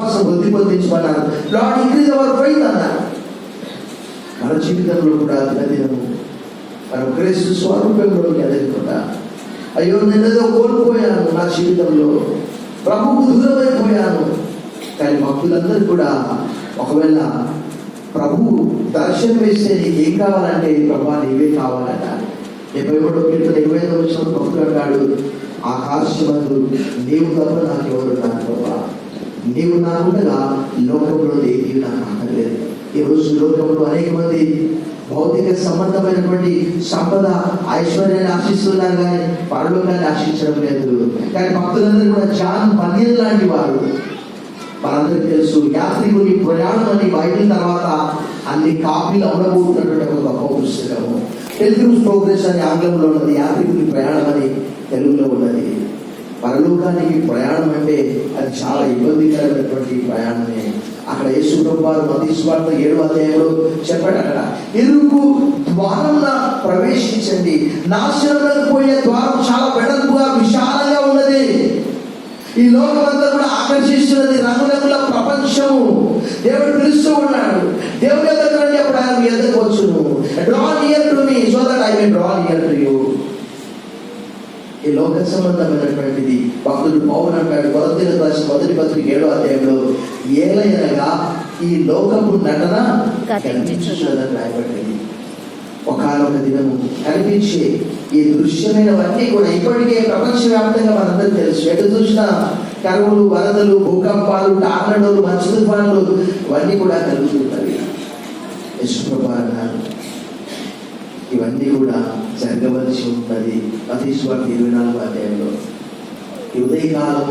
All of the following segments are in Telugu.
విశ్వాసం వృద్ధి పొందించమన్నారు. లార్డ్ ఇంక్రీజ్ అవర్ ఫెయిత్ అన్నారు. మన జీవితంలో కూడా దినదినము మనం క్రీస్తు స్వరూపంలోకి ఎదగకుండా, అయ్యో నేనేదో కోల్పోయాను నా జీవితంలో, ప్రభువుకు దూరమైపోయాను. కానీ భక్తులందరూ కూడా ఒకవేళ ప్రభువు దర్శనం వేస్తే నీకు ఏం కావాలంటే, ప్రభా నీవే కావాలట. 73వ కీర్తన 25వ వచనం భక్తుడు అంటాడు, ఆకాశమందు నీవు తప్ప నాకు ఎవరు నాకు ప్రభా, నీవు నాకుండగా లోకంలో ఏది నాకు అక్కర్లేదు. ఈరోజు లోకంలో అనేక మంది భౌతిక సంబంధమైనటువంటి సంపద ఐశ్వర్యాన్ని ఆశిస్తున్నారు, కానీ పరలోకాన్ని ఆశించడం లేదు. కానీ భక్తులందరూ కూడా జాన్ బన్యన్ లాంటి వారు. మనందరికీ తెలుసు, యాత్రికుని ప్రయాణం అని బయటిన తర్వాత అన్ని కాపీలు అమలబోతున్నటువంటి ఒక గొప్ప పుస్తకము. పిల్గ్రిమ్స్ ప్రోగ్రెస్ అని ఆంగ్లంలో ఉన్నది, యాత్రికుని ప్రయాణం అని తెలుగులో ఉన్నది. పరలోకానికి ప్రయాణం అంటే అది చాలా ఇబ్బందికరమైనటువంటి ప్రయాణమే. అక్కడ యేసు ప్రభువు వారు మత్తయి సువార్త 7వ అధ్యాయంలో చెప్పాడు, అక్కడ ఇరుకు ద్వారమున ప్రవేశించండి, నాశనములకు పోయే ద్వారం చాలా వెడల్పుగా విశాలంగా ఉన్నది. ఈ లోకమంతా కూడా ఆకర్షిస్తున్నది రంగురంగుల ప్రపంచము. దేవుడు పిలుస్తూ ఉన్నాడు, దేవుడి దగ్గర రండి, అప్పుడు ఆయన మీ ఎదురుకు వచ్చును. Draw near to me so that I may draw near to you. ఈ లోక సంబంధమైనటువంటిది భక్తుడు పౌలు అంటాడు కొరింథీయులకు రాసిన మొదటి పత్రిక 7వ అధ్యాయంలో, ఏలయనగా ఈ లోకపు నటన కనిపించుచున్నదని రాయబడింది. ఒకనొక దినము కనిపించే ఈ దృశ్యమైనవన్నీ కూడా ఇప్పటికే ప్రపంచవ్యాప్తంగా మనందరూ తెలుసు. ఎటు చూసినా కరువులు, వరదలు, భూకంపాలు, టార్నడోలు, మంచు తుఫాన్లు ఇవన్నీ కూడా కలుగుతున్నవి. యేసు ప్రభువు అన్నారు, ఇవన్నీ కూడా జరగవలసి ఉన్నది. మత్తయి సువార్త 24వ అధ్యాయంలో. ఈ ఉదయకాలం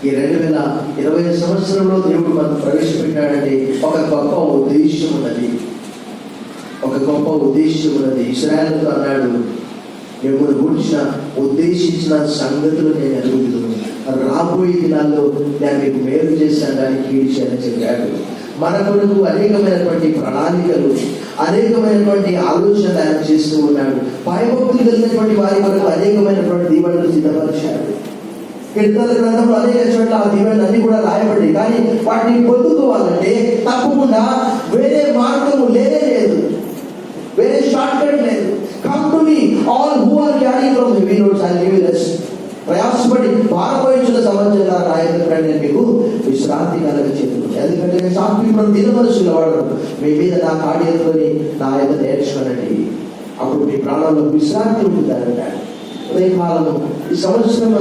ఈ 2020 సంవత్సరంలో దేవుడు మనం ప్రవేశపెట్టాడంటే ఒక గొప్ప ఉద్దేశం ఉన్నది, ఒక గొప్ప ఉద్దేశం ఉన్నది. ఇశ్రాయేలుతో అన్నాడు, మిమ్మల్ని గురించిన ఉద్దేశించిన సంగతులు నేను ఎరుగుతున్నాను, రాబోయే దినాల్లో నేను మీకు మేలు చేశాను కానీ కీడు చేయని చెప్పాడు. మన కొరకు అనేకమైనటువంటి ప్రణాళికలు, అనేకమైనటువంటి ఆలోచనలు ఆయన చేస్తూ ఉన్నాడు. భయభక్తులు కలిగినటువంటి వారి కొరకు అనేకమైనటువంటి దీవెనలు సిద్ధపరిచాడు. కీర్తనల గ్రంథంలో అనేక చోట్ల ఆ దీవెనలు అన్ని కూడా రాయబడి, కానీ వాటిని పొందుకోవాలంటే తప్పకుండా వేరే మార్గము లేనే లేదు, వేరే షార్ట్ కట్ లేదు. Come to me all who are carrying from heavy loads and give rest. ప్రయాసపడి భారపోయించిన సంవత్సరాల రాయకుడు నేను మీకు విశ్రాంతి కలగచేతును. ఎందుకంటే నేను సాత్వికుడు దినమనసుల వాడు, మీ మీద నా కాడియతోని నా యొక్క నేర్చుకోనండి, అప్పుడు మీ ప్రాణంలో విశ్రాంతి ఉంటుందంటాడు. ఉదయకాలము ఈ సంవత్సరం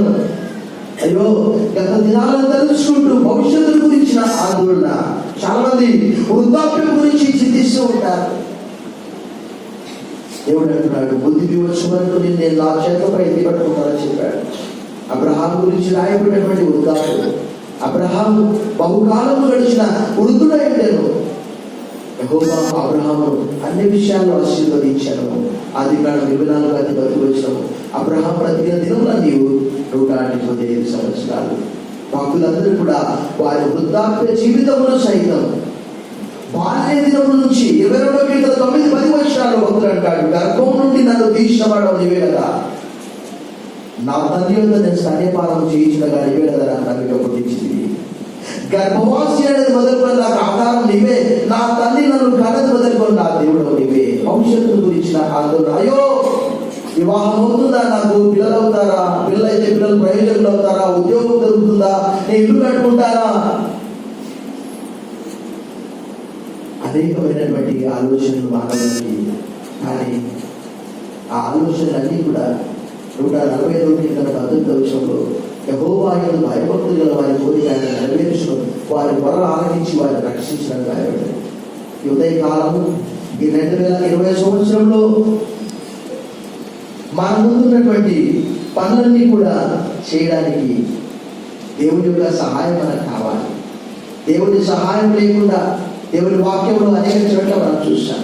అయ్యో గత దినాలను తెలుసుకుంటూ భవిష్యత్తు గురించిన ఆందోళన, చాలా మంది వృద్ధాప్యం గురించి చింతిస్తూ ఉంటారు. దేవుడు అంటున్నాడు, బుద్ధి విమర్శ వరకు నేను నా చేతపై ఎత్తి పట్టుకుంటానని చెప్పాడు. అబ్రహాం గురించి రాయబడినటువంటి వృద్ధాప్యం, అబ్రహాం బహుకాలము గడిచిన వృద్ధుడై ఉండేను. యెహోవా అబ్రహామును అన్ని విషయాల్లో ఆశీర్వదించాను. ఆదికాండం 24వ అధ్యాయం వచనము, అబ్రహాం బ్రతికిన దినముల నీవు 185 సంవత్సరాలు. భక్తులందరూ కూడా వారి వృద్ధాప్య జీవితంలో సైతం బాల్య దినముల నుంచి 22వ కీర్తన 9-10 వచనాలు భక్తులు అంటాడు, గర్భం నుండి నన్ను తీసినవాడు నీవే కదా, నా తల్లి యొక్క నేను స్తన్యపానం చేయించగా నీవే కదా నా తల్లిగా పుట్టించింది. గర్భవాసి అనేది మొదలుకొని నాకు ఆధారం నీవే, నా తల్లి నన్ను కన్నది మొదలుకొని నా దేవుడు నీవే. భవిష్యత్తు గురించి నాకు ఆందోళన, అయ్యో వివాహం అవుతుందా, నాకు పిల్లలు అవుతారా, పిల్లలు అయితే పిల్లలు ప్రయోజకులు అవుతారా, ఉద్యోగం దొరుకుతుందా, నేను ఇల్లు కట్టుకుంటారా, అనేకమైనటువంటి ఆలోచనలు మానవులకి. కానీ ఆ ఆలోచనలన్నీ కూడా 145వ కీర్తన 19వ వచనంలో, యెహోవా యందు భయభక్తులు గల వారి కోరిక నెరవేర్చును, వారి మొరలు ఆలకించి వారిని రక్షించడం రాయబడింది. ఈ ఉదయకాలము ఈ 2020 సంవత్సరంలో మన ముందున్నటువంటి పనులన్నీ కూడా చేయడానికి దేవుడి యొక్క సహాయం మనకు కావాలి. దేవుడి సహాయం లేకుండా దేవుడి వాక్యంలో అనేక చోట్ల మనం చూస్తాం,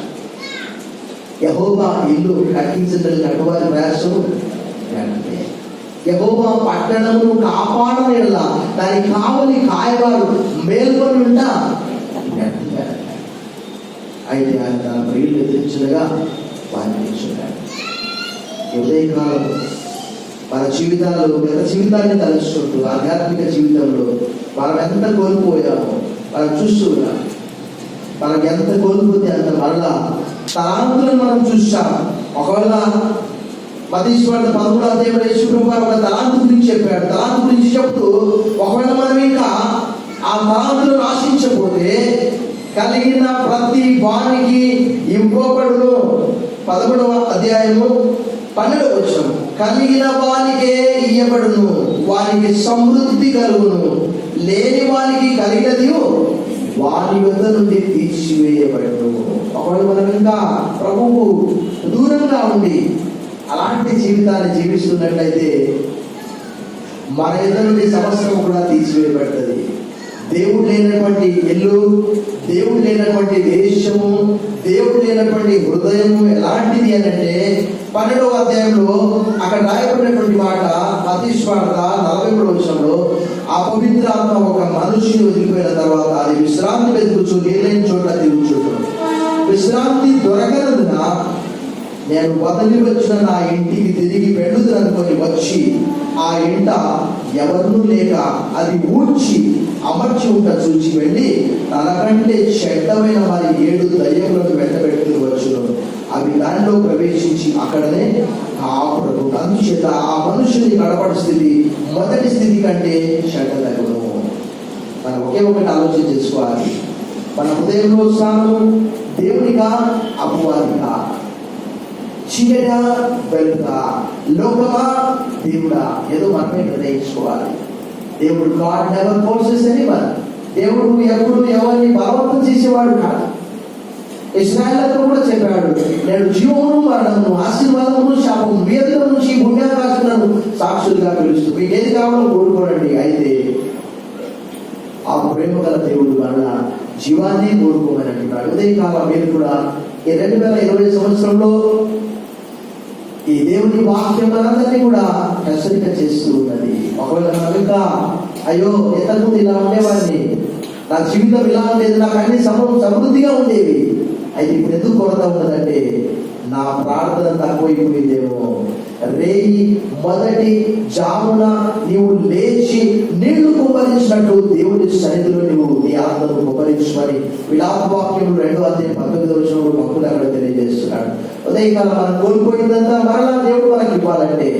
యెహోవా ఇల్లు కట్టించడం కట్టువారి ప్రయాసము, యెహోవా పట్టణమును కాపాడనేలా దానికి కావలి కాయవారు మేల్కొని ఉంటా. అయితే ఆయన తన ప్రియులు ఎదిరించగా వారిని తెచ్చున్నాడు. ఉదయకాలం మన జీవితాల్లో గత జీవితాన్ని తలుచుకుంటూ ఆధ్యాత్మిక జీవితంలో మనం ఎంత కోల్పోయామో మనం చూస్తున్నాం. మనకి ఎంత కోల్పోతే అంత మళ్ళా తలాంతులను మనం చూస్తాం. ఒకవేళ మతీశ్వరుడు 13వ అధ్యాయంలో యేసుప్రభు వారు ఒక తలాంతు గురించి చెప్పాడు. తలాంతు గురించి చెప్తూ ఒకవేళ మనం ఇంకా ఆ తలాంతులను ఆశించకపోతే కలిగిన ప్రతి వానికి ఇవ్వబడును. 11వ అధ్యాయము 12వ వచనం, కలిగిన వానికే ఇయ్యబడును, వానికి సమృద్ధి కలుగును, లేని వానికి కలిగినది వాని వద్ద నుండి తీసివేయబడును. ఒకవేళ మనం ఇంకా ప్రభువు దూరంగా ఉండి అలాంటి జీవితాన్ని జీవిస్తున్నట్లయితే మన ఎదుట నుండి సమస్యను కూడా తీసివేయబడుతుంది. దేవుడు లేనటువంటి ఇల్లు, దేవుడు లేనటువంటి దేశము, దేవుడు లేనటువంటి హృదయము ఎలాంటిది అని అంటే 12వ అధ్యాయంలో అక్కడ రాయబడినటువంటి మాట మతీశ్వార్త 43వ వచనంలో, అపవిత్రాత్మ ఒక మనుషుని వదిలిపోయిన తర్వాత అది విశ్రాంతి వెతుకుచు నీళ్ళని చోట్ల తిరుగుచుండు. విశ్రాంతి దొరకనందున నేను వదిలి వచ్చిన నా ఇంటికి తిరిగి వెళ్ళుదనుకొని వచ్చి ఆ ఇంట ఎవరినూ లేక అది ఊడ్చి అమర్చి ఉంట చూచి వెళ్ళి తనకంటే చెడ్డమైన మరి 7 దయ్యములను వెంటబెట్టుకుని వచ్చును. అవి దానిలో ప్రవేశించి అక్కడనే కాపురము. అందుచేత ఆ మనుషుని గడపడి స్థితి మొదటి స్థితి కంటే చెడ్డదగును. మనం ఒకే ఒకటి ఆలోచన చేసుకోవాలి. మన హృదయంలో స్థానము దేవునిగా అపవాదిగా, చీకట వెలుక, లోకమా దేవుడా, ఏదో మనమే నిర్ణయించుకోవాలి. దేవుడు గాడ్ నెవర్ ఫోర్సెస్ ఎనీవన్. దేవుడు ఎప్పుడు ఎవరిని బలవంతం చేసేవాడు కాదు. ఇశ్రాయేలుతో కూడా చెప్పాడు, నేను జీవమును మరణమును ఆశీర్వాదమును శాపము మీ ఎదుట నుంచి భూమి ఆకాశములను సాక్షులుగా పిలుస్తూ మీకు ఏది కావాలో కోరుకోనండి. అయితే ఆ ప్రేమ గల దేవుడు మన జీవాన్ని కోరుకోమని అంటున్నాడు. ఉదయకాలం మీరు కూడా ఈ 2020 సంవత్సరంలో ఈ దేవుని వాక్యం మనందరినీ కూడా హెచ్చరిక చేస్తూ ఉన్నది. ఒకవేళ మనం ఇంకా అయ్యో ఎంతకుముందు ఇలా ఉండేవాడిని, నా జీవితం ఇలా ఉండేది, నాకు అన్ని సమృద్ధిగా ఉండేవి, అయితే ఇప్పుడు ఎందుకు కొరత ఉన్నదంటే నా ప్రార్థన తక్కువైపోయిందేమో. రేయి మొదటి జామున నీవు లేచి నీళ్లు కుమ్మరించినట్టు దేవుని సన్నిధిలో నువ్వు నీ ఆత్మను కుమ్మరించమని విలాపవాక్యం 2వ అధ్యాయం 19వ వచనంలో భక్తులు అక్కడ తెలియజేస్తున్నాడు. ఉదయకాలం మనం కోల్పోయిందంతా మరలా దేవుడు మనకి ఇవ్వాలంటే,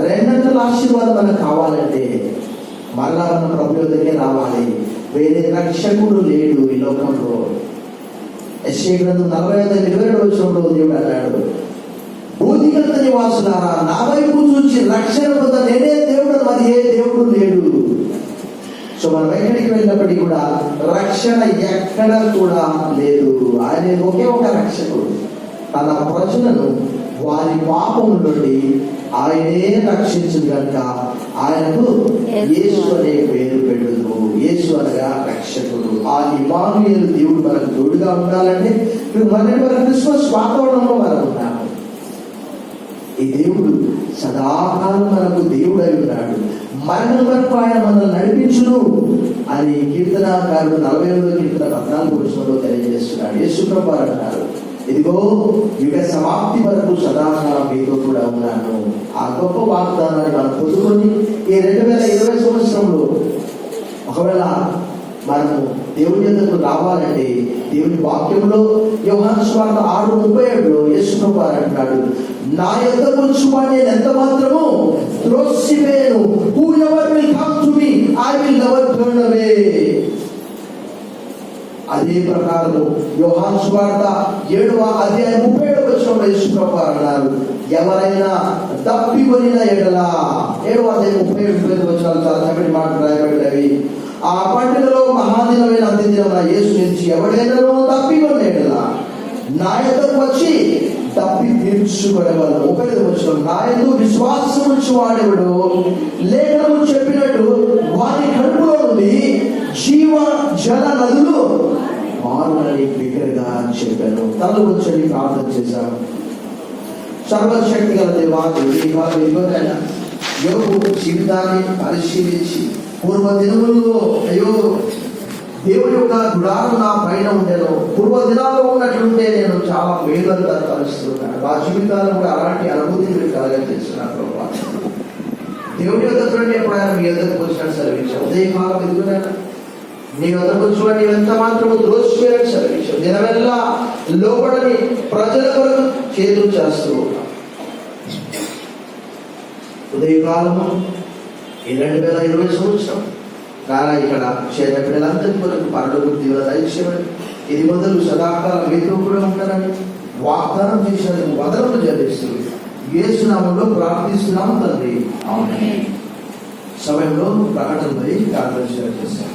రెండంతల ఆశీర్వాదం మనకు కావాలంటే మరలా మన ప్రభు దగ్గరికి రావాలి. వేరే రక్షకుడు లేడు ఈ లోకంలో. యెషయా గ్రంథం 45:22 వచనంలో దేవుడు అన్నాడు, భూదిగంత నివాసులారా నా వైపు చూచి రక్షణ పొంద నేనే దేవుడు, మరి ఏ దేవుడు లేడు. సో మనం ఎక్కడికి వెళ్ళినప్పటికీ కూడా రక్షణ ఎక్కడ కూడా లేదు. ఆయన ఒకే ఒక రక్షకుడు. తన ప్రజలను వారి పాపం నుండి ఆయనే రక్షించింది కనుక ఆయనకు యేసు అనే పేరు పెట్టుదు. యేసు అనగా రక్షకుడు. ఆ ఇమ్మానుయేలు దేవుడు మనకు తోడుగా ఉండాలంటే మన క్రిస్మస్ వాతావరణంలో మనం ఉన్నాము. ఈ దేవుడు సదాకాలం మనకు దేవుడు అయి ఉన్నాడు. మరణం వరకు ఆయన మనల్ని నడిపించును అని కీర్తనాకారుడు 48వ కీర్తన 14వ వచనంలో తెలియజేస్తున్నాడు. యేసుప్రభు వారు అంటారు, ఇదిగో యుగ సమాప్తి వరకు సదాకాలం మీతో కూడా ఉన్నాను. ఆ గొప్ప వాగ్దానాన్ని మనం పొందుకొని ఈ 2020 సంవత్సరంలో ఒకవేళ మనము దేవుని యొద్దకు రావాలంటే దేవుని వాక్యంలో యోహాను సువార్త 6:37లో యేసుప్రభు వారు అంటాడు, నా యొద్దకు వచ్చువాడు నేను ఎంత మాత్రము త్రోసివేయను. Whoever will come to me, I will never turn away. అదే ప్రకారము యోహాను సువార్త 7వ అధ్యాయం 37వ వచనంలో యేసుప్రభు వారు అన్నారు, ఎవరైనా తప్పికొనిన ఎడల, 7వ అధ్యాయం 37 వచనాలు చాలా చక్కటి మాటలు రాయబడినవి. ఆ పండుగలో మహాదినమైన అంత్యదినమున యేసు నుంచి ఎవడైనా తప్పికొనిన ఎడల నా యొద్దకు వచ్చి తప్పి తీర్చుకొనవలెను. 35వ వచనం, నా యందు విశ్వాసం ఉంచి వాడెవడు లేఖనము చెప్పినట్టు వారి కడుపులో నుండి జీవ జల నదులు మారునని బిగ్గరగా చెప్పాను. తల వచ్చి ప్రార్థన చేశాను. సర్వశక్తి గల దేవా, యోబు జీవితాన్ని పరిశీలించి పూర్వ దినములలో అయ్యో దేవుడి యొక్క గుడారం నా పైన ఉండేను, పూర్వ దినాల్లో ఉన్నట్లుంటే నేను చాలా మేలుగా తలుస్తున్నాను. ఆ జీవితాలను కూడా అలాంటి అనుభూతి కలగజేస్తున్నాను. దేవుని వద్దకు రండి, ఎప్పుడు ఆయన మీ వద్దకు వచ్చినట్టు సెలవించాం. ఉదయకాలం ఎదుగునైనా నీ వద్దకు వచ్చిన నీవు ఎంత మాత్రము ద్రోసిపోయారని సెలవించాం. దినమెల్లా లోబడని ప్రజల కొరకు చేతులు చేస్తూ ఉన్నాం. ఉదయకాలము ఈ 2020 సంవత్సరం నారా ఇక్కడ చేరిన పిల్లలందరి కొరకు పరలోక దీవెన దయచేయమని, ఇది మొదలు సదాకాలం మీతో కూడా ఉంటారని వాగ్దానం చేసినందుకు వదనలు చెల్లిస్తూ యేసు నామములో ప్రార్థిస్తున్నాము తండ్రి. సమయంలో ప్రకటనపై ప్రార్థన చేస్తాం.